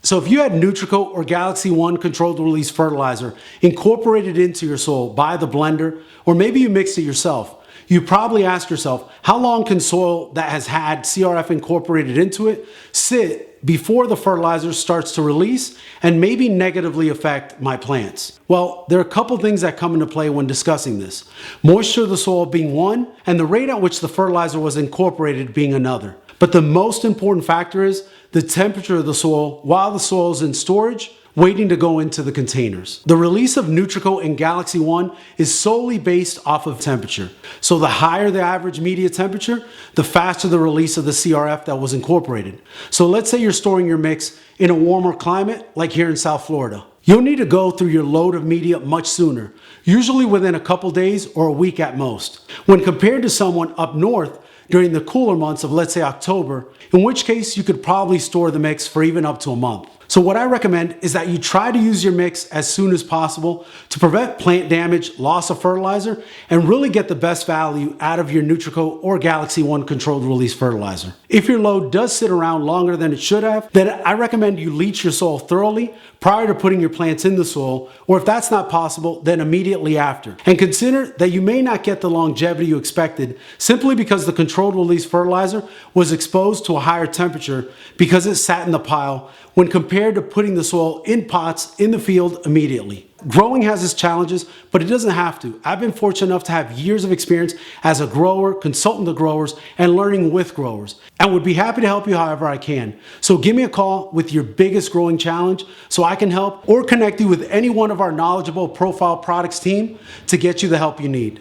So if you had Nutrico or GAL-XeONE controlled release fertilizer incorporated into your soil by the blender, or maybe you mixed it yourself, you probably ask yourself, how long can soil that has had CRF incorporated into it sit before the fertilizer starts to release and maybe negatively affect my plants? Well, there are a couple things that come into play when discussing this. Moisture of the soil being one, and the rate at which the fertilizer was incorporated being another. But the most important factor is the temperature of the soil while the soil is in storage, waiting to go into the containers. The release of Nutrico and GAL-XeONE is solely based off of temperature. So the higher the average media temperature, the faster the release of the CRF that was incorporated. So let's say you're storing your mix in a warmer climate, like here in South Florida. You'll need to go through your load of media much sooner, usually within a couple days or a week at most, when compared to someone up north during the cooler months of, let's say, October, in which case you could probably store the mix for even up to a month. So what I recommend is that you try to use your mix as soon as possible to prevent plant damage, loss of fertilizer, and really get the best value out of your Nutrico or GAL-XeONE controlled release fertilizer. If your load does sit around longer than it should have, then I recommend you leach your soil thoroughly prior to putting your plants in the soil, or if that's not possible, then immediately after. And consider that you may not get the longevity you expected simply because the controlled release fertilizer was exposed to a higher temperature because it sat in the pile when compared to putting the soil in pots in the field immediately. Growing has its challenges, but it doesn't have to. I've been fortunate enough to have years of experience as a grower, consulting to growers, and learning with growers, and would be happy to help you however I can. So give me a call with your biggest growing challenge so I can help, or connect you with any one of our knowledgeable Profile Products team to get you the help you need.